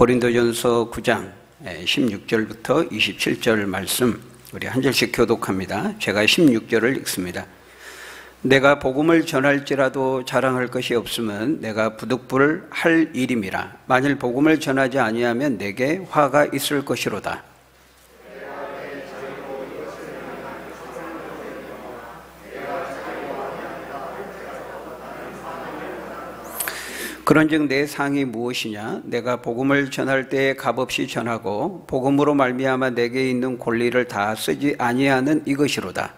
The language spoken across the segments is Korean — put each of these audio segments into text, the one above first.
고린도전서 9장 16절부터 27절 말씀 우리 한 절씩 교독합니다. 제가 16절을 읽습니다. 내가 복음을 전할지라도 자랑할 것이 없으면 내가 부득불 할 일임이라. 만일 복음을 전하지 아니하면 내게 화가 있을 것이로다. 그런즉 내 상이 무엇이냐? 내가 복음을 전할 때에 값없이 전하고 복음으로 말미암아 내게 있는 권리를 다 쓰지 아니하는 이것이로다.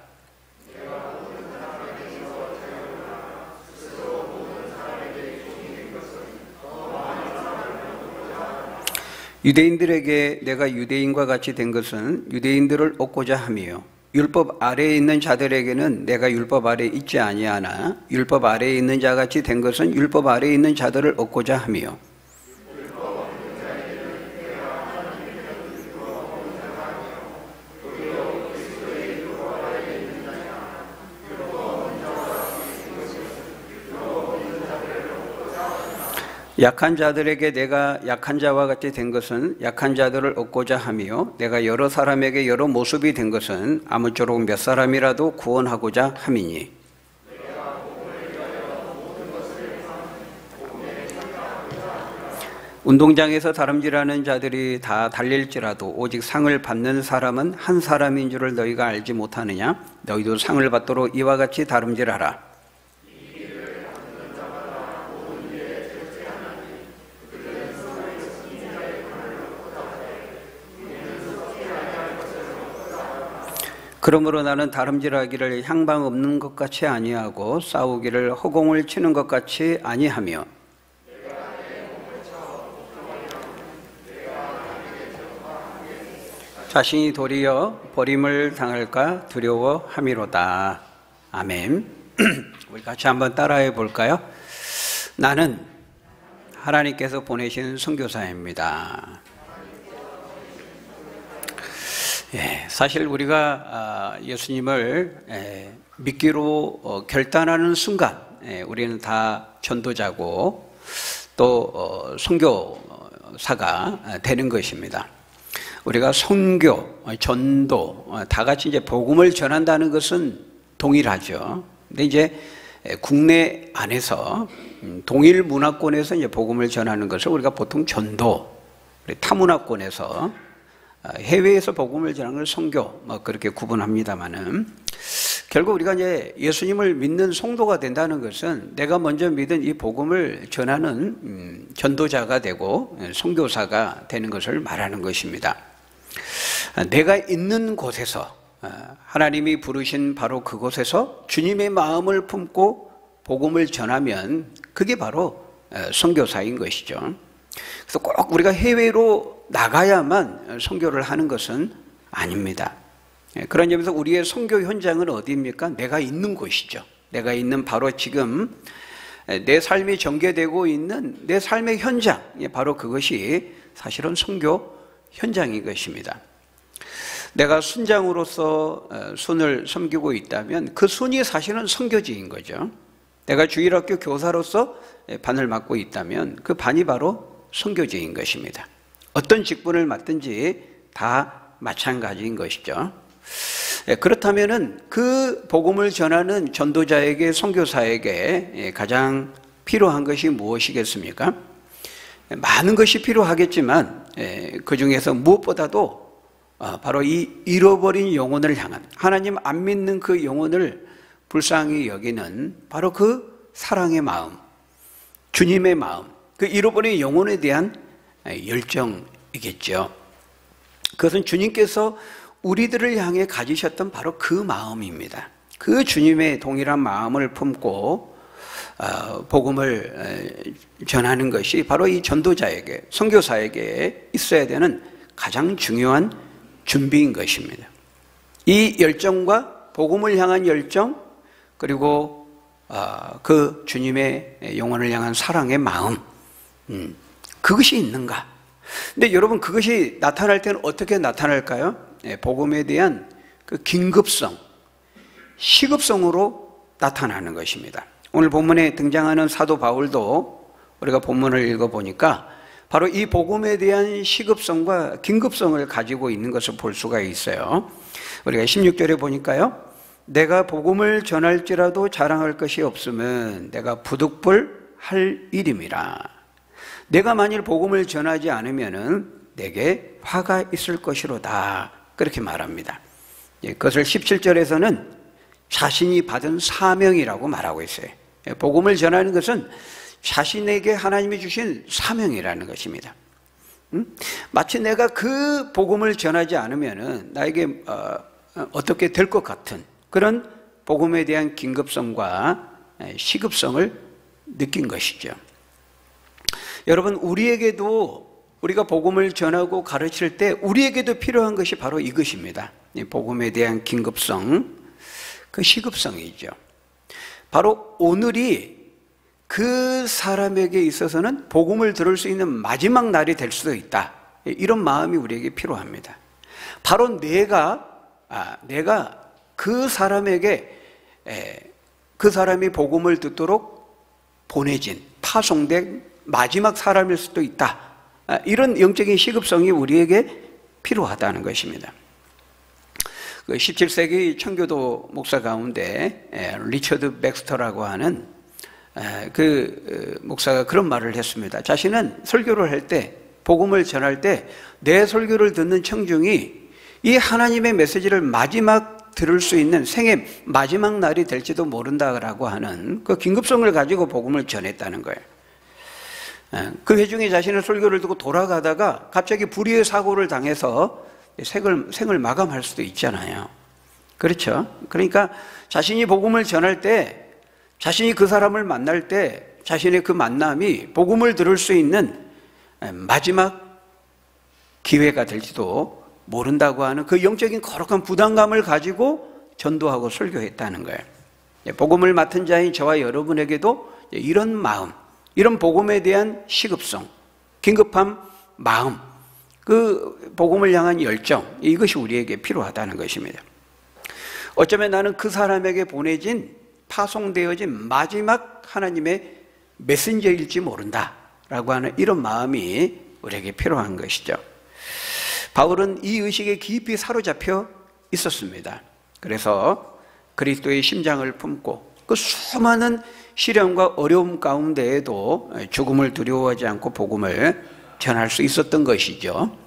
유대인들에게 내가 유대인과 같이 된 것은 유대인들을 얻고자 함이요, 율법 아래에 있는 자들에게는 내가 율법 아래에 있지 아니하나 율법 아래에 있는 자같이 된 것은 율법 아래에 있는 자들을 얻고자 함이요, 약한 자들에게 내가 약한 자와 같이 된 것은 약한 자들을 얻고자 함이요, 내가 여러 사람에게 여러 모습이 된 것은 아무쪼록 몇 사람이라도 구원하고자 함이니. 운동장에서 다름질하는 자들이 다 달릴지라도 오직 상을 받는 사람은 한 사람인 줄을 너희가 알지 못하느냐? 너희도 상을 받도록 이와 같이 다름질하라. 그러므로 나는 다름질하기를 향방 없는 것 같이 아니하고 싸우기를 허공을 치는 것 같이 아니하며 자신이 도리어 버림을 당할까 두려워함이로다. 아멘. 우리 같이 한번 따라해 볼까요? 나는 하나님께서 보내신 선교사입니다. 사실 우리가 예수님을 믿기로 결단하는 순간 우리는 다 전도자고 또 선교사가 되는 것입니다. 우리가 선교, 전도 다 같이 이제 복음을 전한다는 것은 동일하죠. 근데 이제 국내 안에서 동일 문화권에서 이제 복음을 전하는 것을 우리가 보통 전도, 타문화권에서 해외에서 복음을 전하는 걸 선교 그렇게 구분합니다만은, 결국 우리가 이제 예수님을 믿는 성도가 된다는 것은 내가 먼저 믿은 이 복음을 전하는 전도자가 되고 선교사가 되는 것을 말하는 것입니다. 내가 있는 곳에서, 하나님이 부르신 바로 그곳에서 주님의 마음을 품고 복음을 전하면 그게 바로 선교사인 것이죠. 그래서 꼭 우리가 해외로 나가야만 선교를 하는 것은 아닙니다. 그런 점에서 우리의 선교 현장은 어디입니까? 내가 있는 곳이죠. 내가 있는 바로 지금 내 삶이 전개되고 있는 내 삶의 현장, 바로 그것이 사실은 선교 현장인 것입니다. 내가 순장으로서 순을 섬기고 있다면 그 순이 사실은 선교지인 거죠. 내가 주일학교 교사로서 반을 맡고 있다면 그 반이 바로 선교지인 것입니다. 어떤 직분을 맡든지 다 마찬가지인 것이죠. 그렇다면은 그 복음을 전하는 전도자에게, 선교사에게 가장 필요한 것이 무엇이겠습니까? 많은 것이 필요하겠지만 그 중에서 무엇보다도 바로 이 잃어버린 영혼을 향한, 하나님 안 믿는 그 영혼을 불쌍히 여기는 바로 그 사랑의 마음, 주님의 마음, 그 잃어버린 영혼에 대한 열정이겠죠. 그것은 주님께서 우리들을 향해 가지셨던 바로 그 마음입니다. 그 주님의 동일한 마음을 품고 복음을 전하는 것이 바로 이 전도자에게, 선교사에게 있어야 되는 가장 중요한 준비인 것입니다. 이 열정과 복음을 향한 열정, 그리고 그 주님의 영혼을 향한 사랑의 마음, 그것이 있는가? 근데 여러분, 그것이 나타날 때는 어떻게 나타날까요? 복음에 대한 그 긴급성, 시급성으로 나타나는 것입니다. 오늘 본문에 등장하는 사도 바울도 우리가 본문을 읽어보니까 바로 이 복음에 대한 시급성과 긴급성을 가지고 있는 것을 볼 수가 있어요. 우리가 16절에 보니까요, 내가 복음을 전할지라도 자랑할 것이 없으면 내가 부득불할 일임이라. 내가 만일 복음을 전하지 않으면은 내게 화가 있을 것이로다. 그렇게 말합니다. 그것을 17절에서는 자신이 받은 사명이라고 말하고 있어요. 복음을 전하는 것은 자신에게 하나님이 주신 사명이라는 것입니다. 마치 내가 그 복음을 전하지 않으면은 나에게 어떻게 될 것 같은 그런 복음에 대한 긴급성과 시급성을 느낀 것이죠. 여러분, 우리에게도 우리가 복음을 전하고 가르칠 때 우리에게도 필요한 것이 바로 이것입니다. 복음에 대한 긴급성, 그 시급성이죠. 바로 오늘이 그 사람에게 있어서는 복음을 들을 수 있는 마지막 날이 될 수도 있다. 이런 마음이 우리에게 필요합니다. 바로 내가 그 사람에게 그 사람이 복음을 듣도록 보내진, 파송된 마지막 사람일 수도 있다. 이런 영적인 시급성이 우리에게 필요하다는 것입니다. 17세기 청교도 목사 가운데 리처드 백스터라고 하는 그 목사가 그런 말을 했습니다. 자신은 설교를 할 때, 복음을 전할 때 내 설교를 듣는 청중이 이 하나님의 메시지를 마지막 들을 수 있는 생애 마지막 날이 될지도 모른다라고 하는 그 긴급성을 가지고 복음을 전했다는 거예요. 그 회중이 자신의 설교를 듣고 돌아가다가 갑자기 불의의 사고를 당해서 생을 마감할 수도 있잖아요. 그렇죠? 그러니까 자신이 복음을 전할 때, 자신이 그 사람을 만날 때 자신의 그 만남이 복음을 들을 수 있는 마지막 기회가 될지도 모른다고 하는 그 영적인 거룩한 부담감을 가지고 전도하고 설교했다는 거예요. 복음을 맡은 자인 저와 여러분에게도 이런 마음, 이런 복음에 대한 시급성, 긴급한 마음, 그 복음을 향한 열정, 이것이 우리에게 필요하다는 것입니다. 어쩌면 나는 그 사람에게 보내진, 파송되어진 마지막 하나님의 메신저일지 모른다라고 하는 이런 마음이 우리에게 필요한 것이죠. 바울은 이 의식에 깊이 사로잡혀 있었습니다. 그래서 그리스도의 심장을 품고 그 수많은 시련과 어려움 가운데에도 죽음을 두려워하지 않고 복음을 전할 수 있었던 것이죠.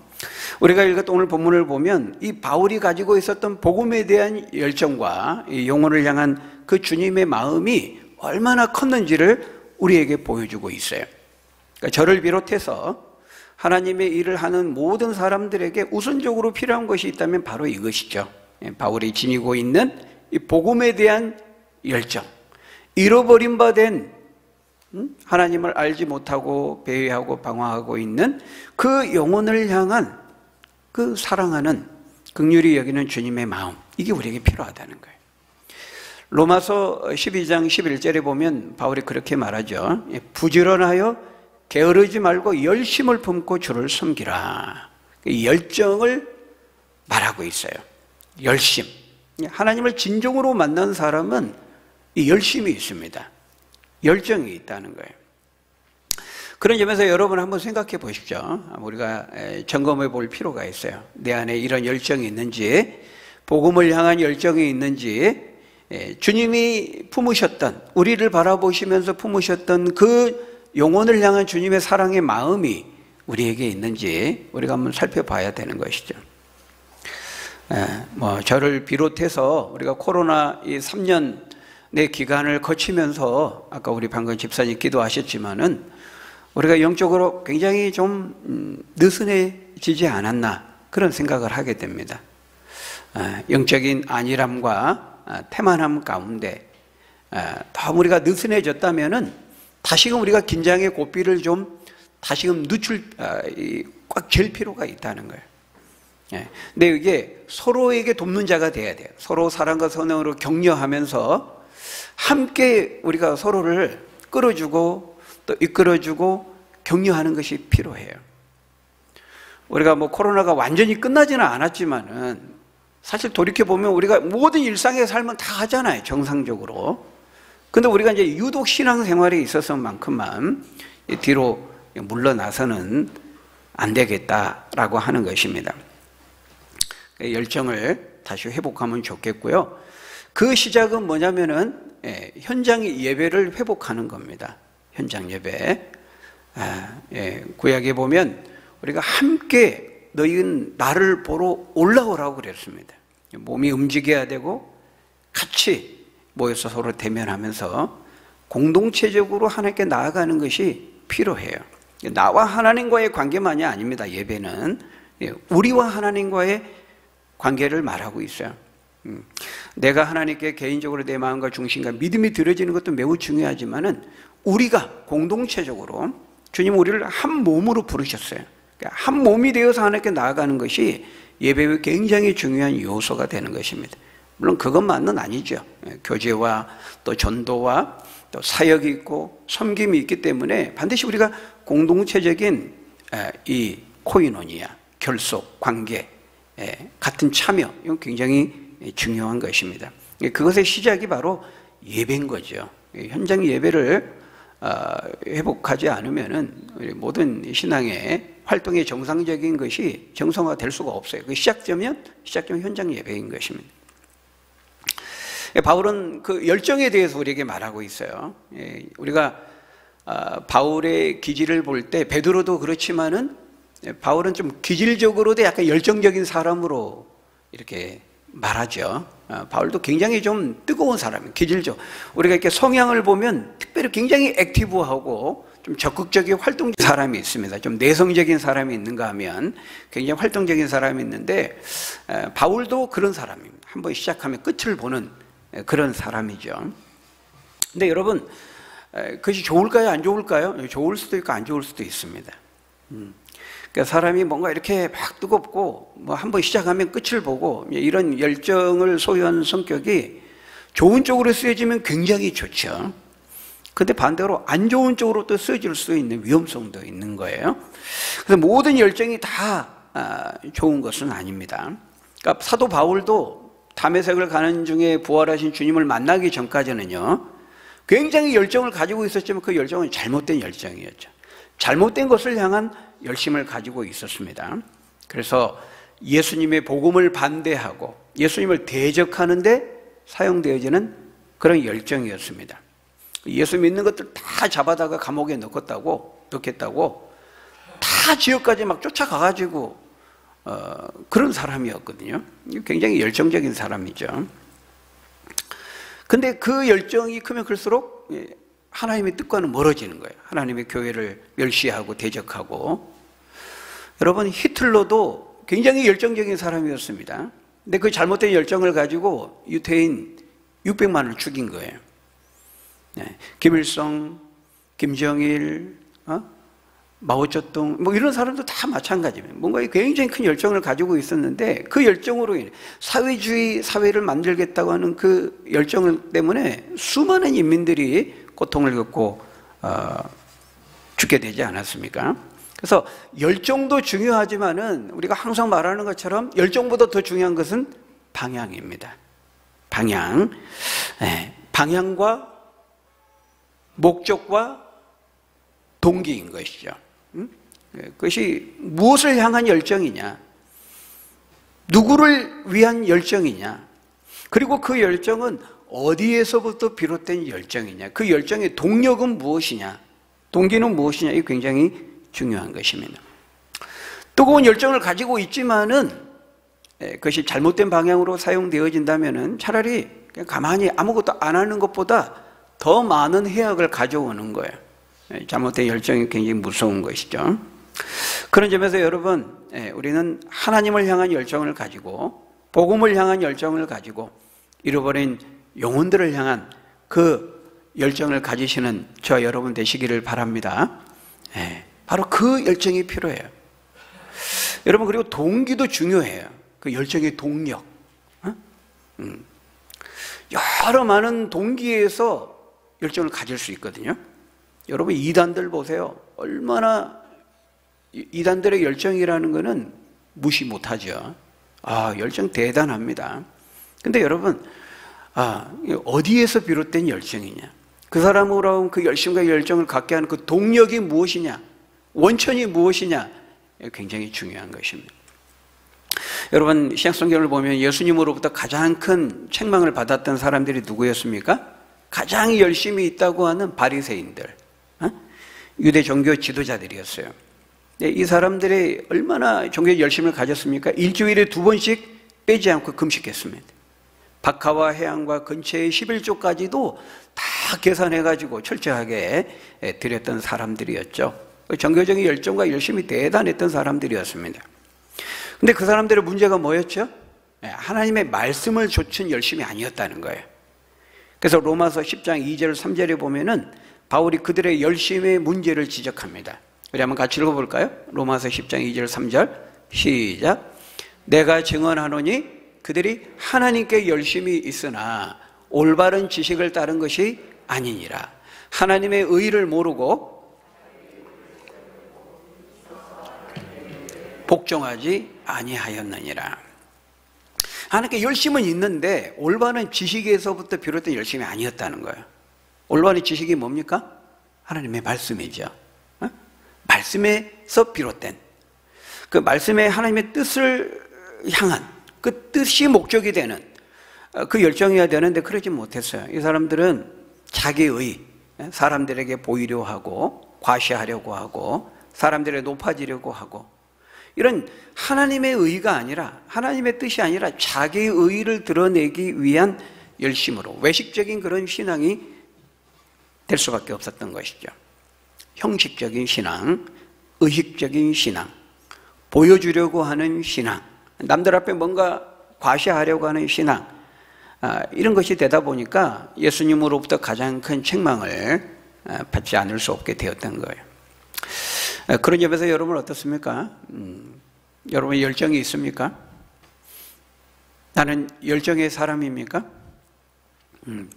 우리가 읽었던 오늘 본문을 보면 이 바울이 가지고 있었던 복음에 대한 열정과 이 영혼을 향한 그 주님의 마음이 얼마나 컸는지를 우리에게 보여주고 있어요. 그러니까 저를 비롯해서 하나님의 일을 하는 모든 사람들에게 우선적으로 필요한 것이 있다면 바로 이것이죠. 바울이 지니고 있는 이 복음에 대한 열정, 잃어버린 바 된 하나님을 알지 못하고 배회하고 방황하고 있는 그 영혼을 향한 그 사랑하는 긍휼히 여기는 주님의 마음, 이게 우리에게 필요하다는 거예요. 로마서 12장 11절에 보면 바울이 그렇게 말하죠. 부지런하여 게으르지 말고 열심을 품고 주를 섬기라. 열정을 말하고 있어요. 열심. 하나님을 진정으로 만난 사람은 이 열심이 있습니다. 열정이 있다는 거예요. 그런 점에서 여러분 한번 생각해 보십시오. 우리가 점검해 볼 필요가 있어요. 내 안에 이런 열정이 있는지, 복음을 향한 열정이 있는지, 주님이 품으셨던, 우리를 바라보시면서 품으셨던 그 영혼을 향한 주님의 사랑의 마음이 우리에게 있는지 우리가 한번 살펴봐야 되는 것이죠. 저를 비롯해서 우리가 코로나 이 3년의 기간을 거치면서 아까 우리 방금 집사님 기도하셨지만은 우리가 영적으로 굉장히 좀 느슨해지지 않았나 그런 생각을 하게 됩니다. 영적인 안일함과 태만함 가운데 더 우리가 느슨해졌다면은 다시금 우리가 긴장의 고삐를 좀 다시금 꽉 잴 필요가 있다는 거예요. 근데 이게 서로에게 돕는 자가 돼야 돼요. 서로 사랑과 선행으로 격려하면서 함께 우리가 서로를 끌어주고 또 이끌어주고 격려하는 것이 필요해요. 우리가 코로나가 완전히 끝나지는 않았지만은 사실 돌이켜보면 우리가 모든 일상의 삶은 다 하잖아요, 정상적으로. 근데 우리가 이제 유독 신앙생활에 있어서만큼만 뒤로 물러나서는 안 되겠다라고 하는 것입니다. 열정을 다시 회복하면 좋겠고요. 그 시작은 뭐냐면은 현장 예배를 회복하는 겁니다. 현장 예배. 구약에 보면 우리가 함께 너희는 나를 보러 올라오라고 그랬습니다. 몸이 움직여야 되고 같이 모여서 서로 대면하면서 공동체적으로 하나님께 나아가는 것이 필요해요. 나와 하나님과의 관계만이 아닙니다. 예배는 우리와 하나님과의 관계를 말하고 있어요. 내가 하나님께 개인적으로 내 마음과 중심과 믿음이 들어지는 것도 매우 중요하지만은 우리가 공동체적으로 주님 우리를 한 몸으로 부르셨어요. 한 몸이 되어서 하나님께 나아가는 것이 예배의 굉장히 중요한 요소가 되는 것입니다. 물론 그것만은 아니죠. 교제와 또 전도와 또 사역이 있고 섬김이 있기 때문에 반드시 우리가 공동체적인 이 코이노니아, 결속, 관계, 같은 참여, 이건 굉장히 중요한 것입니다. 그것의 시작이 바로 예배인 거죠. 현장 예배를 회복하지 않으면은 모든 신앙의 활동의 정상적인 것이 정상화될 수가 없어요. 그 시작점은 현장 예배인 것입니다. 바울은 그 열정에 대해서 우리에게 말하고 있어요. 우리가 바울의 기질을 볼 때 베드로도 그렇지만은 바울은 좀 기질적으로도 약간 열정적인 사람으로 이렇게 말하죠. 바울도 굉장히 좀 뜨거운 사람이에요. 기질적. 우리가 이렇게 성향을 보면 특별히 굉장히 액티브하고 좀 적극적인 활동적인 사람이 있습니다. 좀 내성적인 사람이 있는가 하면 굉장히 활동적인 사람이 있는데 바울도 그런 사람입니다. 한번 시작하면 끝을 보는 그런 사람이죠. 근데 여러분 그것이 좋을까요? 안 좋을까요? 좋을 수도 있고 안 좋을 수도 있습니다. 그러니까 사람이 뭔가 이렇게 막 뜨겁고 뭐 한번 시작하면 끝을 보고 이런 열정을 소유한 성격이 좋은 쪽으로 쓰여지면 굉장히 좋죠. 근데 반대로 안 좋은 쪽으로 또 쓰여질 수 있는 위험성도 있는 거예요. 그래서 모든 열정이 다 좋은 것은 아닙니다. 그러니까 사도 바울도 다메섹을 가는 중에 부활하신 주님을 만나기 전까지는요 굉장히 열정을 가지고 있었지만 그 열정은 잘못된 열정이었죠. 잘못된 것을 향한 열심을 가지고 있었습니다. 그래서 예수님의 복음을 반대하고 예수님을 대적하는데 사용되어지는 그런 열정이었습니다. 예수 믿는 것들 다 잡아다가 감옥에 넣겠다고 다 지역까지 막 쫓아가가지고 그런 사람이었거든요. 굉장히 열정적인 사람이죠. 근데 그 열정이 크면 클수록 하나님의 뜻과는 멀어지는 거예요. 하나님의 교회를 멸시하고 대적하고. 여러분 히틀러도 굉장히 열정적인 사람이었습니다. 근데 그 잘못된 열정을 가지고 유태인 600만을 죽인 거예요. 김일성, 김정일, 마오쩌둥 뭐 이런 사람도 다 마찬가지입니다. 뭔가 굉장히 큰 열정을 가지고 있었는데 그 열정으로 인해 사회주의 사회를 만들겠다고 하는 그 열정 때문에 수많은 인민들이 고통을 겪고 죽게 되지 않았습니까? 그래서 열정도 중요하지만은 우리가 항상 말하는 것처럼 열정보다 더 중요한 것은 방향입니다. 방향과 목적과 동기인 것이죠. 그것이 무엇을 향한 열정이냐, 누구를 위한 열정이냐, 그리고 그 열정은 어디에서부터 비롯된 열정이냐, 그 열정의 동력은 무엇이냐, 동기는 무엇이냐, 이게 굉장히 중요한 것입니다. 뜨거운 열정을 가지고 있지만은 그것이 잘못된 방향으로 사용되어진다면은 차라리 그냥 가만히 아무것도 안 하는 것보다 더 많은 해악을 가져오는 거예요. 잘못된 열정이 굉장히 무서운 것이죠. 그런 점에서 여러분, 우리는 하나님을 향한 열정을 가지고 복음을 향한 열정을 가지고 잃어버린 영혼들을 향한 그 열정을 가지시는 저 여러분 되시기를 바랍니다. 바로 그 열정이 필요해요. 여러분, 그리고 동기도 중요해요. 그 열정의 동력. 여러 많은 동기에서 열정을 가질 수 있거든요. 여러분 이단들 보세요. 얼마나 이단들의 열정이라는 것은 무시 못하죠. 열정 대단합니다. 근데 여러분 어디에서 비롯된 열정이냐, 그 사람으로 그 열심과 열정을 갖게 하는 그 동력이 무엇이냐, 원천이 무엇이냐? 굉장히 중요한 것입니다. 여러분, 신약성경을 보면 예수님으로부터 가장 큰 책망을 받았던 사람들이 누구였습니까? 가장 열심히 있다고 하는 바리새인들, 유대 종교 지도자들이었어요. 이 사람들이 얼마나 종교에 열심을 가졌습니까? 일주일에 2번씩 빼지 않고 금식했습니다. 박하와 해양과 근처의 11조까지도 다 계산해가지고 철저하게 드렸던 사람들이었죠. 종교적인 열정과 열심이 대단했던 사람들이었습니다. 근데 그 사람들의 문제가 뭐였죠? 하나님의 말씀을 좇은 열심이 아니었다는 거예요. 그래서 로마서 10장 2절 3절에 보면은 바울이 그들의 열심의 문제를 지적합니다. 우리 한번 같이 읽어볼까요? 로마서 10장 2절 3절 시작. 내가 증언하노니 그들이 하나님께 열심히 있으나 올바른 지식을 따른 것이 아니니라. 하나님의 의를 모르고 복종하지 아니하였느니라. 하나님께 열심은 있는데 올바른 지식에서부터 비롯된 열심이 아니었다는 거예요. 올바른 지식이 뭡니까? 하나님의 말씀이죠. 말씀에서 비롯된 그 말씀의 하나님의 뜻을 향한 그 뜻이 목적이 되는 그 열정이어야 되는데 그러지 못했어요. 이 사람들은 자기의, 사람들에게 보이려 하고 과시하려고 하고 사람들에 높아지려고 하고 이런 하나님의 의가 아니라 하나님의 뜻이 아니라 자기의 의를 드러내기 위한 열심으로 외식적인 그런 신앙이 될 수밖에 없었던 것이죠. 형식적인 신앙, 의식적인 신앙, 보여주려고 하는 신앙, 남들 앞에 뭔가 과시하려고 하는 신앙, 이런 것이 되다 보니까 예수님으로부터 가장 큰 책망을 받지 않을 수 없게 되었던 거예요. 그런 점에서 여러분 어떻습니까? 여러분 열정이 있습니까? 나는 열정의 사람입니까?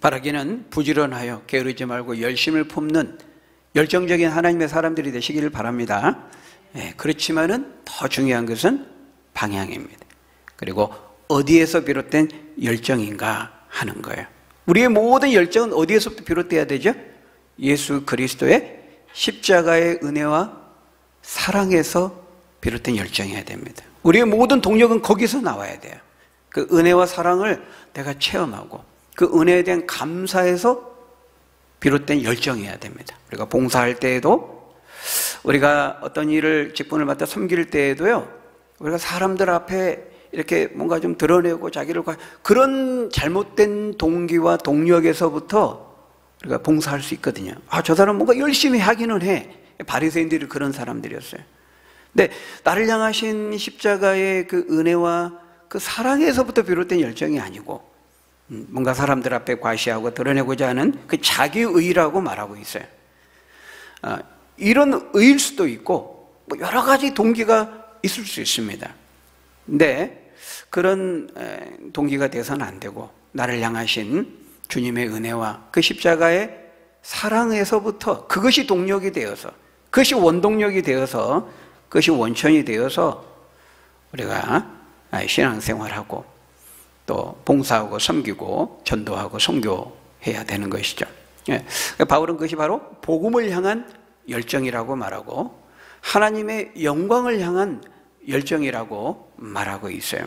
바라기는 부지런하여 게으르지 말고 열심을 품는 열정적인 하나님의 사람들이 되시기를 바랍니다. 그렇지만은 더 중요한 것은 방향입니다. 그리고 어디에서 비롯된 열정인가 하는 거예요. 우리의 모든 열정은 어디에서부터 비롯돼야 되죠? 예수 그리스도의 십자가의 은혜와 사랑에서 비롯된 열정이어야 됩니다. 우리의 모든 동력은 거기서 나와야 돼요. 그 은혜와 사랑을 내가 체험하고 그 은혜에 대한 감사에서 비롯된 열정이어야 됩니다. 우리가 봉사할 때에도 우리가 어떤 일을 직분을 맡아 섬길 때에도요, 우리가 사람들 앞에 이렇게 뭔가 좀 드러내고 자기를 그런 잘못된 동기와 동력에서부터 우리가 봉사할 수 있거든요. 저 사람 뭔가 열심히 하기는 해. 바리새인들이 그런 사람들이었어요. 근데 나를 향하신 십자가의 그 은혜와 그 사랑에서부터 비롯된 열정이 아니고 뭔가 사람들 앞에 과시하고 드러내고자 하는 그 자기의라고 말하고 있어요. 이런 의일 수도 있고 여러 가지 동기가 있을 수 있습니다. 근데 그런 동기가 돼서는 안 되고 나를 향하신 주님의 은혜와 그 십자가의 사랑에서부터 그것이 동력이 되어서 그것이 원동력이 되어서 그것이 원천이 되어서 우리가 신앙생활하고 또 봉사하고 섬기고 전도하고 선교해야 되는 것이죠. 바울은 그것이 바로 복음을 향한 열정이라고 말하고 하나님의 영광을 향한 열정이라고 말하고 있어요.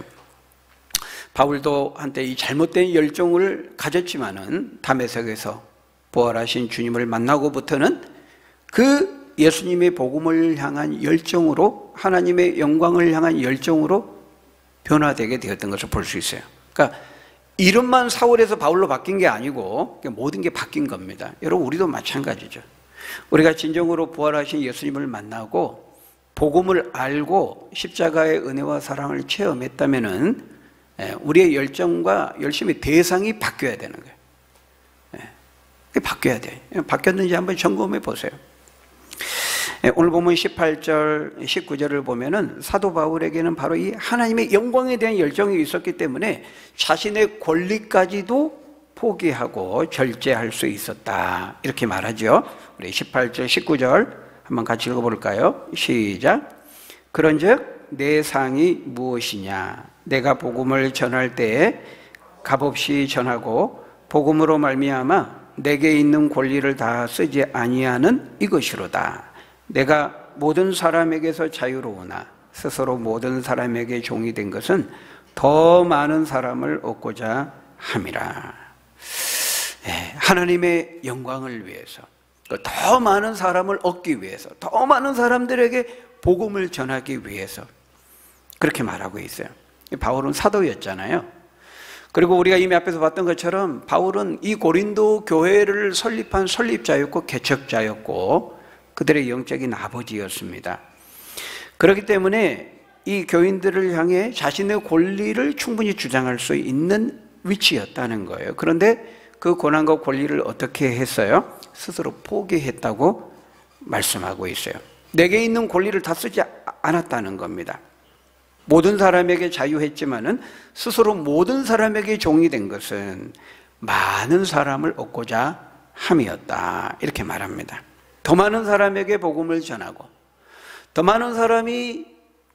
바울도 한때 이 잘못된 열정을 가졌지만은 다메섹에서 부활하신 주님을 만나고부터는 그 예수님의 복음을 향한 열정으로 하나님의 영광을 향한 열정으로 변화되게 되었던 것을 볼 수 있어요. 그러니까 이름만 사울에서 바울로 바뀐 게 아니고 모든 게 바뀐 겁니다. 여러분 우리도 마찬가지죠. 우리가 진정으로 부활하신 예수님을 만나고 복음을 알고 십자가의 은혜와 사랑을 체험했다면은 우리의 열정과 열심의 대상이 바뀌어야 되는 거예요. 바뀌어야 돼요. 바뀌었는지 한번 점검해 보세요. 오늘 보면 18절, 19절을 보면은 사도 바울에게는 바로 이 하나님의 영광에 대한 열정이 있었기 때문에 자신의 권리까지도 포기하고 절제할 수 있었다. 이렇게 말하죠. 우리 18절, 19절 한번 같이 읽어볼까요? 시작. 그런즉 내 상이 무엇이냐? 내가 복음을 전할 때에 값없이 전하고 복음으로 말미암아 내게 있는 권리를 다 쓰지 아니하는 이것이로다. 내가 모든 사람에게서 자유로우나 스스로 모든 사람에게 종이 된 것은 더 많은 사람을 얻고자 함이라. 하나님의 영광을 위해서, 더 많은 사람을 얻기 위해서, 더 많은 사람들에게 복음을 전하기 위해서 그렇게 말하고 있어요. 바울은 사도였잖아요. 그리고 우리가 이미 앞에서 봤던 것처럼 바울은 이 고린도 교회를 설립한 설립자였고 개척자였고 그들의 영적인 아버지였습니다. 그렇기 때문에 이 교인들을 향해 자신의 권리를 충분히 주장할 수 있는 위치였다는 거예요. 그런데 그 권한과 권리를 어떻게 했어요? 스스로 포기했다고 말씀하고 있어요. 내게 있는 권리를 다 쓰지 않았다는 겁니다. 모든 사람에게 자유했지만은 스스로 모든 사람에게 종이 된 것은 많은 사람을 얻고자 함이었다. 이렇게 말합니다. 더 많은 사람에게 복음을 전하고, 더 많은 사람이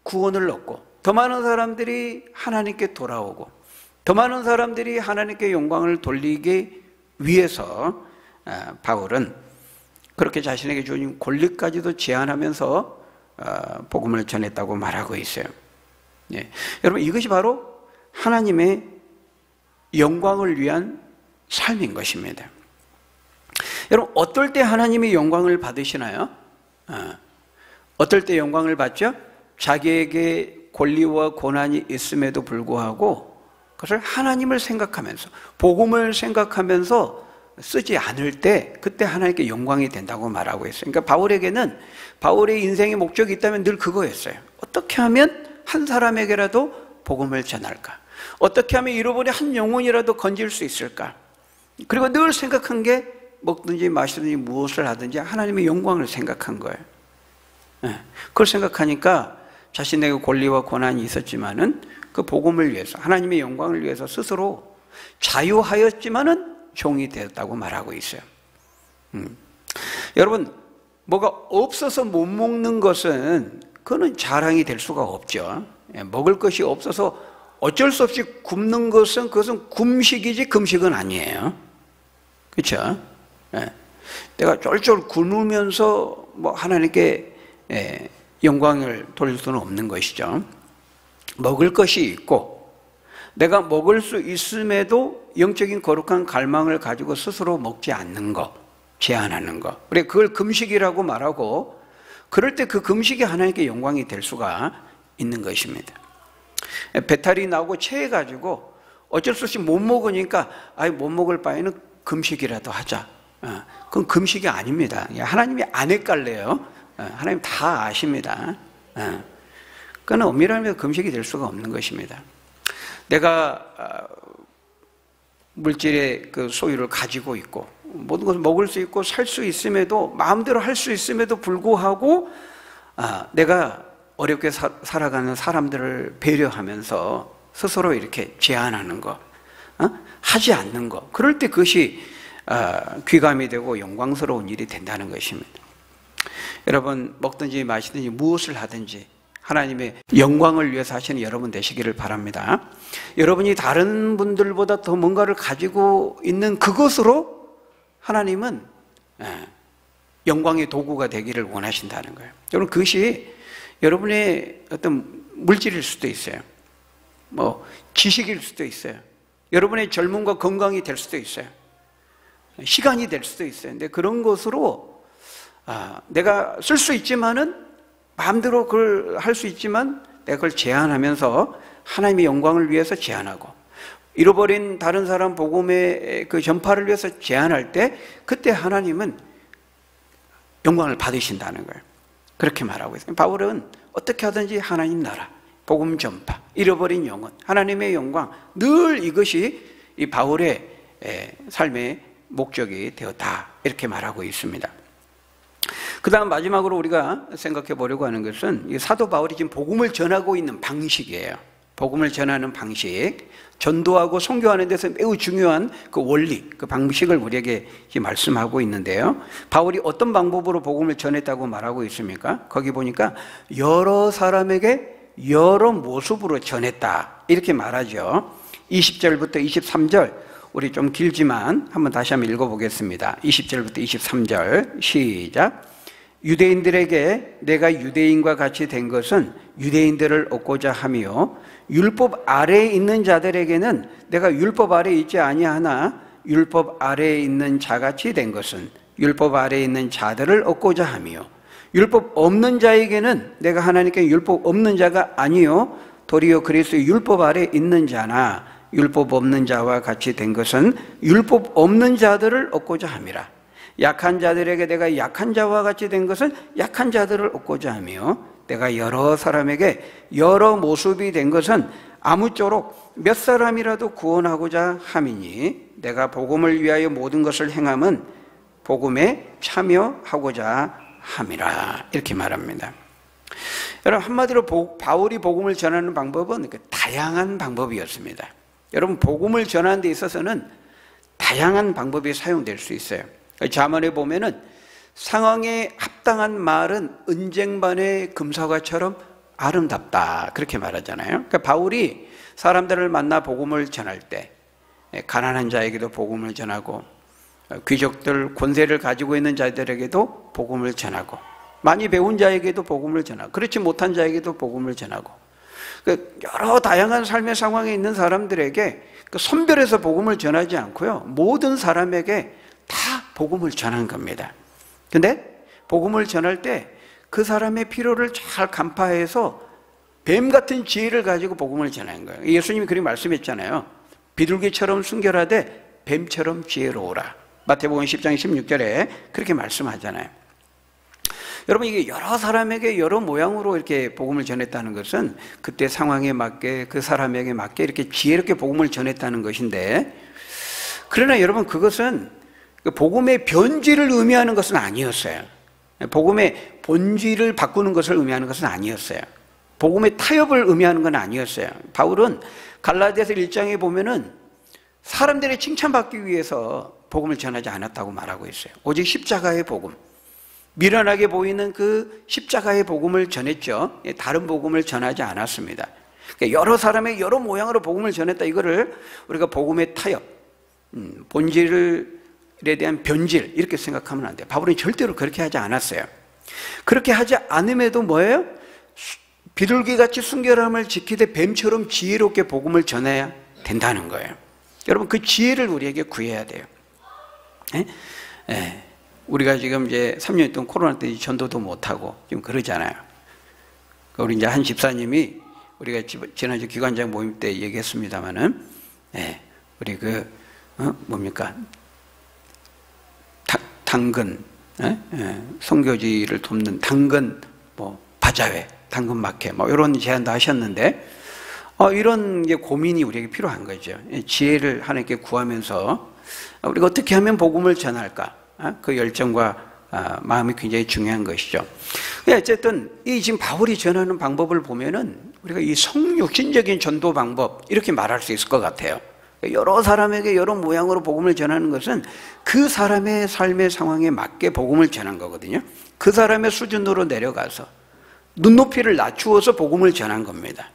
구원을 얻고, 더 많은 사람들이 하나님께 돌아오고, 더 많은 사람들이 하나님께 영광을 돌리기 위해서 바울은 그렇게 자신에게 주어진 권리까지도 제한하면서 복음을 전했다고 말하고 있어요. 여러분, 이것이 바로 하나님의 영광을 위한 삶인 것입니다. 여러분, 어떨 때 하나님이 영광을 받으시나요? 어떨 때 영광을 받죠? 자기에게 권리와 고난이 있음에도 불구하고 그것을 하나님을 생각하면서, 복음을 생각하면서 쓰지 않을 때, 그때 하나님께 영광이 된다고 말하고 있어요. 그러니까 바울에게는, 바울의 인생의 목적이 있다면 늘 그거였어요. 어떻게 하면 한 사람에게라도 복음을 전할까? 어떻게 하면 잃어버린 한 영혼이라도 건질 수 있을까? 그리고 늘 생각한 게 먹든지 마시든지 무엇을 하든지 하나님의 영광을 생각한 거예요. 그걸 생각하니까 자신에게 권리와 권한이 있었지만은 그 복음을 위해서, 하나님의 영광을 위해서 스스로 자유하였지만은 종이 되었다고 말하고 있어요. 여러분, 뭐가 없어서 못 먹는 것은 그거는 자랑이 될 수가 없죠. 먹을 것이 없어서 어쩔 수 없이 굶는 것은 그것은 금식이지 금식은 아니에요. 그렇죠? 내가 쫄쫄 굶으면서 뭐 하나님께 영광을 돌릴 수는 없는 것이죠. 먹을 것이 있고 내가 먹을 수 있음에도 영적인 거룩한 갈망을 가지고 스스로 먹지 않는 것, 제한하는 것, 우리가 그걸 금식이라고 말하고, 그럴 때 그 금식이 하나님께 영광이 될 수가 있는 것입니다. 배탈이 나고 체해가지고 어쩔 수 없이 못 먹으니까 못 먹을 바에는 금식이라도 하자. 그건 금식이 아닙니다. 하나님이 안 헷갈려요. 하나님 다 아십니다. 그건 엄밀하면 금식이 될 수가 없는 것입니다. 내가 물질의 그 소유를 가지고 있고 모든 것을 먹을 수 있고 살 수 있음에도, 마음대로 할 수 있음에도 불구하고 내가 어렵게 살아가는 사람들을 배려하면서 스스로 이렇게 제한하는 것, 하지 않는 것, 그럴 때 그것이 귀감이 되고 영광스러운 일이 된다는 것입니다. 여러분, 먹든지 마시든지 무엇을 하든지 하나님의 영광을 위해서 하시는 여러분 되시기를 바랍니다. 여러분이 다른 분들보다 더 뭔가를 가지고 있는 그것으로 하나님은 영광의 도구가 되기를 원하신다는 거예요. 여러분, 그것이 여러분의 어떤 물질일 수도 있어요. 뭐 지식일 수도 있어요. 여러분의 젊음과 건강이 될 수도 있어요. 시간이 될 수도 있어요. 근데 그런 것으로 내가 쓸 수 있지만은, 마음대로 그걸 할 수 있지만 내가 그걸 제한하면서 하나님의 영광을 위해서 제한하고, 잃어버린 다른 사람 복음의 그 전파를 위해서 제한할 때, 그때 하나님은 영광을 받으신다는 거예요. 그렇게 말하고 있어요. 바울은 어떻게 하든지 하나님 나라, 복음 전파, 잃어버린 영혼, 하나님의 영광, 늘 이것이 이 바울의 삶의 목적이 되었다, 이렇게 말하고 있습니다. 그 다음 마지막으로 우리가 생각해 보려고 하는 것은 이 사도 바울이 지금 복음을 전하고 있는 방식이에요. 복음을 전하는 방식, 전도하고 선교하는 데서 매우 중요한 그 원리, 그 방식을 우리에게 말씀하고 있는데요. 바울이 어떤 방법으로 복음을 전했다고 말하고 있습니까? 거기 보니까 여러 사람에게 여러 모습으로 전했다, 이렇게 말하죠. 20절부터 23절, 우리 좀 길지만 한번 다시 한번 읽어보겠습니다. 20절부터 23절 시작. 유대인들에게 내가 유대인과 같이 된 것은 유대인들을 얻고자 하며 율법 아래에 있는 자들에게는 내가 율법 아래에 있지 아니하나 율법 아래에 있는 자같이 된 것은 율법 아래에 있는 자들을 얻고자 하며 율법 없는 자에게는 내가 하나님께 율법 없는 자가 아니요 도리어 그리스도의 율법 아래에 있는 자나 율법 없는 자와 같이 된 것은 율법 없는 자들을 얻고자 함이라. 약한 자들에게 내가 약한 자와 같이 된 것은 약한 자들을 얻고자 하며 내가 여러 사람에게 여러 모습이 된 것은 아무쪼록 몇 사람이라도 구원하고자 함이니 내가 복음을 위하여 모든 것을 행함은 복음에 참여하고자 함이라. 이렇게 말합니다. 여러분, 한마디로 바울이 복음을 전하는 방법은 다양한 방법이었습니다. 여러분, 복음을 전하는 데 있어서는 다양한 방법이 사용될 수 있어요. 자문에 보면은 상황에 합당한 말은 은쟁반의 금사과처럼 아름답다, 그렇게 말하잖아요. 그러니까 바울이 사람들을 만나 복음을 전할 때 가난한 자에게도 복음을 전하고 귀족들, 권세를 가지고 있는 자들에게도 복음을 전하고 많이 배운 자에게도 복음을 전하고 그렇지 못한 자에게도 복음을 전하고 여러 다양한 삶의 상황에 있는 사람들에게 선별해서 복음을 전하지 않고요, 모든 사람에게 다 복음을 전한 겁니다. 근데 복음을 전할 때 그 사람의 필요를 잘 간파해서 뱀 같은 지혜를 가지고 복음을 전하는 거예요. 예수님이 그렇게 말씀했잖아요. 비둘기처럼 순결하되 뱀처럼 지혜로우라. 마태복음 10장 16절에 그렇게 말씀하잖아요. 여러분, 이게 여러 사람에게 여러 모양으로 이렇게 복음을 전했다는 것은 그때 상황에 맞게 그 사람에게 맞게 이렇게 지혜롭게 복음을 전했다는 것인데, 그러나 여러분, 그것은 복음의 변질을 의미하는 것은 아니었어요. 복음의 본질을 바꾸는 것을 의미하는 것은 아니었어요. 복음의 타협을 의미하는 건 아니었어요. 바울은 갈라디아서 1장에 보면은 사람들의 칭찬받기 위해서 복음을 전하지 않았다고 말하고 있어요. 오직 십자가의 복음, 미련하게 보이는 그 십자가의 복음을 전했죠. 다른 복음을 전하지 않았습니다. 여러 사람의 여러 모양으로 복음을 전했다, 이거를 우리가 복음의 타협, 본질에 대한 변질, 이렇게 생각하면 안 돼요. 바울은 절대로 그렇게 하지 않았어요. 그렇게 하지 않음에도 뭐예요? 비둘기같이 순결함을 지키되 뱀처럼 지혜롭게 복음을 전해야 된다는 거예요. 여러분, 그 지혜를 우리에게 구해야 돼요. 우리가 지금 이제 3년 동안 코로나 때 전도도 못하고 지금 그러잖아요. 우리 이제 한 집사님이 우리가 지난주 기관장 모임 때 얘기했습니다만은, 우리 뭡니까? 당근, 선교지를 돕는 당근, 바자회, 당근 마켓, 이런 제안도 하셨는데, 이런 게 고민이 우리에게 필요한 거죠. 지혜를 하나님께 구하면서 우리가 어떻게 하면 복음을 전할까? 그 열정과 마음이 굉장히 중요한 것이죠. 어쨌든 이 지금 바울이 전하는 방법을 보면은 우리가 이 성육신적인 전도 방법, 이렇게 말할 수 있을 것 같아요. 여러 사람에게 여러 모양으로 복음을 전하는 것은 그 사람의 삶의 상황에 맞게 복음을 전한 거거든요. 그 사람의 수준으로 내려가서 눈높이를 낮추어서 복음을 전한 겁니다.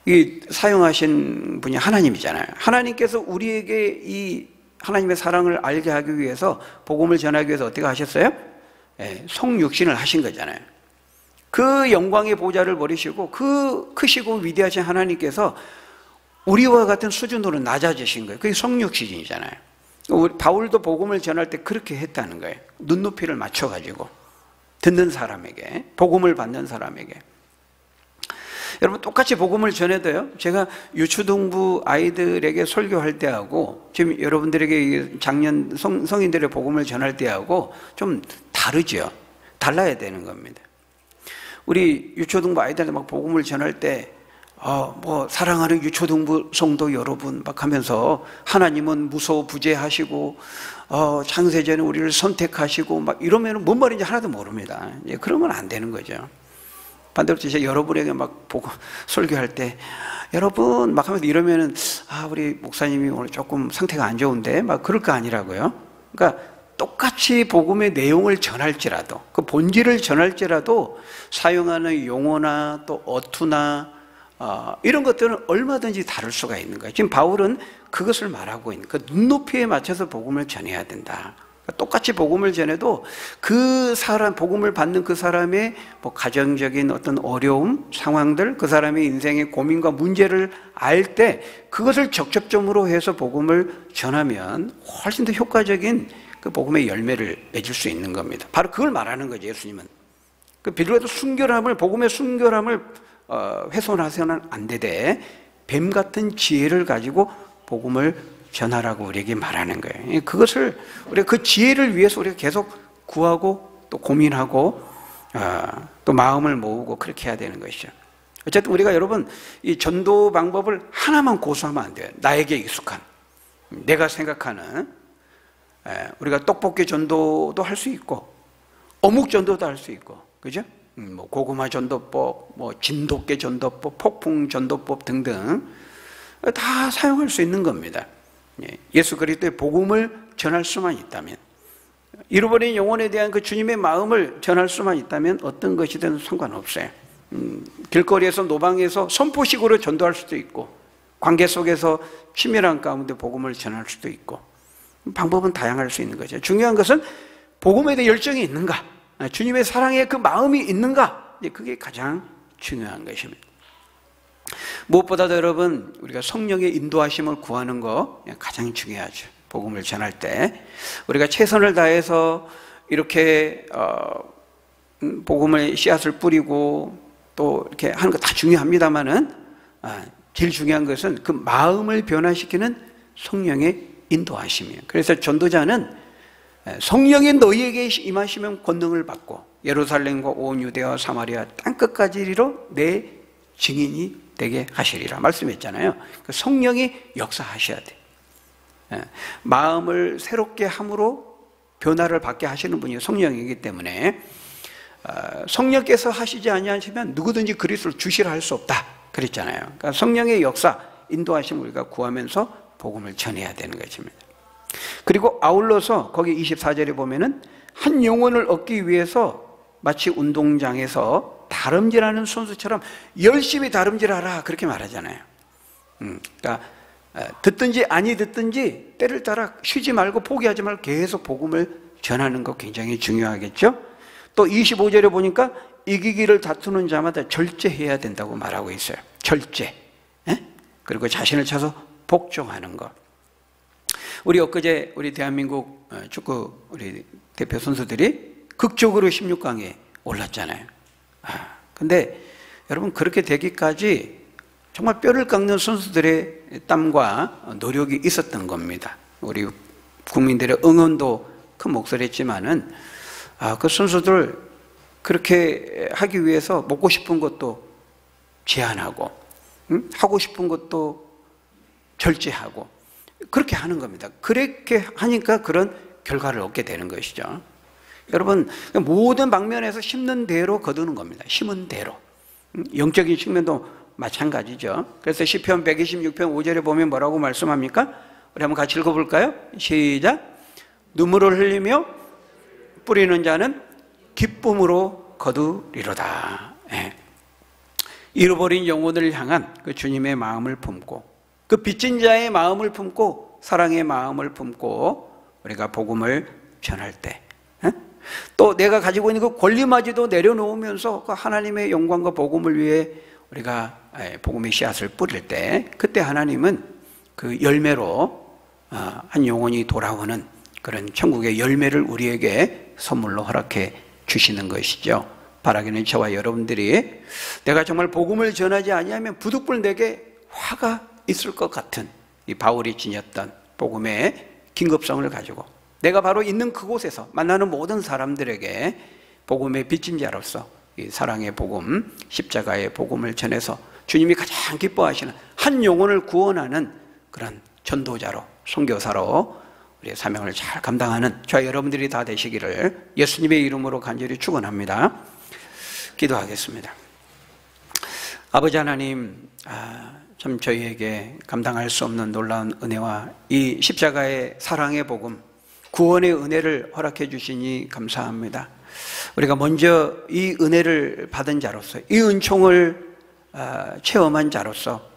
이 사용하신 분이 하나님이잖아요. 하나님께서 우리에게 이 하나님의 사랑을 알게 하기 위해서, 복음을 전하기 위해서 어떻게 하셨어요? 성육신을 하신 거잖아요. 그 영광의 보좌를 버리시고 그 크시고 위대하신 하나님께서 우리와 같은 수준으로 낮아지신 거예요. 그게 성육신이잖아요. 바울도 복음을 전할 때 그렇게 했다는 거예요. 눈높이를 맞춰가지고 듣는 사람에게, 복음을 받는 사람에게. 여러분, 똑같이 복음을 전해도요, 제가 유초등부 아이들에게 설교할 때하고 지금 여러분들에게 작년 성인들의 복음을 전할 때하고 좀 다르죠. 달라야 되는 겁니다. 우리 유초등부 아이들한테 막 복음을 전할 때 사랑하는 유초등부 성도 여러분 막 하면서 하나님은 무소부재하시고 창세전에 우리를 선택하시고 막 이러면 뭔 말인지 하나도 모릅니다. 그러면 안 되는 거죠. 반대로 제가 여러분에게 막 보고 설교할 때 여러분 막 하면서 이러면은 우리 목사님이 오늘 조금 상태가 안 좋은데 막 그럴 거 아니라고요. 그러니까 똑같이 복음의 내용을 전할지라도, 그 본질을 전할지라도 사용하는 용어나 또 어투나 이런 것들은 얼마든지 다를 수가 있는 거예요. 지금 바울은 그것을 말하고 있는, 그 눈높이에 맞춰서 복음을 전해야 된다. 똑같이 복음을 전해도 그 사람, 복음을 받는 그 사람의 뭐 가정적인 어떤 어려움, 상황들, 그 사람의 인생의 고민과 문제를 알 때 그것을 적접점으로 해서 복음을 전하면 훨씬 더 효과적인 그 복음의 열매를 맺을 수 있는 겁니다. 바로 그걸 말하는 거죠, 예수님은. 그 비례로 순결함을, 복음의 순결함을 훼손해서는 안 되되 뱀 같은 지혜를 가지고 복음을 전하라고 우리에게 말하는 거예요. 그것을 우리가 그 지혜를 위해서 우리가 계속 구하고 또 고민하고 또 마음을 모으고 그렇게 해야 되는 것이죠. 어쨌든 우리가 여러분 이 전도 방법을 하나만 고수하면 안 돼요. 나에게 익숙한, 내가 생각하는, 우리가 떡볶이 전도도 할 수 있고 어묵 전도도 할 수 있고, 그죠? 뭐 고구마 전도법, 뭐 진돗개 전도법, 폭풍 전도법 등등 다 사용할 수 있는 겁니다. 예수 그리스도의 복음을 전할 수만 있다면, 잃어버린 영혼에 대한 그 주님의 마음을 전할 수만 있다면 어떤 것이든 상관없어요. 길거리에서 노방에서 선포식으로 전도할 수도 있고, 관계 속에서 치밀한 가운데 복음을 전할 수도 있고, 방법은 다양할 수 있는 거죠. 중요한 것은 복음에 대해 열정이 있는가, 주님의 사랑에 그 마음이 있는가, 그게 가장 중요한 것입니다. 무엇보다도 여러분, 우리가 성령의 인도하심을 구하는 거 가장 중요하죠. 복음을 전할 때 우리가 최선을 다해서 이렇게 복음의 씨앗을 뿌리고 또 이렇게 하는 거 다 중요합니다만은 제일 중요한 것은 그 마음을 변화시키는 성령의 인도하심이에요. 그래서 전도자는 성령이 너희에게 임하시면 권능을 받고 예루살렘과 온 유대와 사마리아 땅끝까지 이르러 내 증인이 되게 하시리라 말씀했잖아요. 성령이 역사하셔야 돼. 마음을 새롭게 함으로 변화를 받게 하시는 분이 성령이기 때문에 성령께서 하시지 아니하시면 누구든지 그리스도를 주시라 할 수 없다 그랬잖아요. 그러니까 성령의 역사, 인도하심을 우리가 구하면서 복음을 전해야 되는 것입니다. 그리고 아울러서 거기 24절에 보면은 한 영혼을 얻기 위해서 마치 운동장에서 다름질하는 선수처럼 열심히 다름질하라 그렇게 말하잖아요. 그러니까 듣든지 아니 듣든지 때를 따라 쉬지 말고 포기하지 말고 계속 복음을 전하는 거 굉장히 중요하겠죠. 또 25절에 보니까 이기기를 다투는 자마다 절제해야 된다고 말하고 있어요. 절제. 그리고 자신을 쳐서 복종하는 것. 우리 엊그제 우리 대한민국 축구 우리 대표 선수들이 극적으로 16강에 올랐잖아요. 근데 여러분 그렇게 되기까지 정말 뼈를 깎는 선수들의 땀과 노력이 있었던 겁니다. 우리 국민들의 응원도 큰 목소리였지만은 그 선수들 그렇게 하기 위해서 먹고 싶은 것도 제한하고 하고 싶은 것도 절제하고 그렇게 하는 겁니다. 그렇게 하니까 그런 결과를 얻게 되는 것이죠. 여러분 모든 방면에서 심는 대로 거두는 겁니다. 심은 대로. 영적인 측면도 마찬가지죠. 그래서 시편 126편 5절에 보면 뭐라고 말씀합니까? 우리 한번 같이 읽어볼까요? 시작. 눈물을 흘리며 뿌리는 자는 기쁨으로 거두리로다. 잃어버린 영혼을 향한 그 주님의 마음을 품고 그 빚진 자의 마음을 품고 사랑의 마음을 품고 우리가 복음을 전할 때 또 내가 가지고 있는 그 권리마저도 내려놓으면서 그 하나님의 영광과 복음을 위해 우리가 복음의 씨앗을 뿌릴 때 그때 하나님은 그 열매로 한 영혼이 돌아오는 그런 천국의 열매를 우리에게 선물로 허락해 주시는 것이죠. 바라기는 저와 여러분들이 내가 정말 복음을 전하지 아니하면 부득불 내게 화가 있을 것 같은 이 바울이 지녔던 복음의 긴급성을 가지고 내가 바로 있는 그곳에서 만나는 모든 사람들에게 복음의 빚진 자로서 이 사랑의 복음, 십자가의 복음을 전해서 주님이 가장 기뻐하시는 한 영혼을 구원하는 그런 전도자로, 선교사로 우리의 사명을 잘 감당하는 저와 여러분들이 다 되시기를 예수님의 이름으로 간절히 축원합니다. 기도하겠습니다. 아버지 하나님, 참 저희에게 감당할 수 없는 놀라운 은혜와 이 십자가의 사랑의 복음, 구원의 은혜를 허락해 주시니 감사합니다. 우리가 먼저 이 은혜를 받은 자로서 이 은총을 체험한 자로서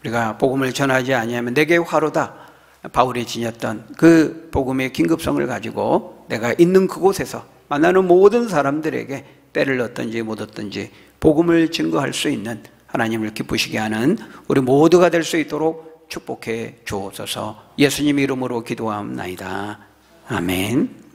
우리가 복음을 전하지 아니하면 내게 화로다, 바울이 지녔던 그 복음의 긴급성을 가지고 내가 있는 그곳에서 만나는 모든 사람들에게 때를 얻든지 못 얻든지 복음을 증거할 수 있는, 하나님을 기쁘시게 하는 우리 모두가 될 수 있도록 축복해 주옵소서. 예수님 이름으로 기도하옵나이다. 아멘.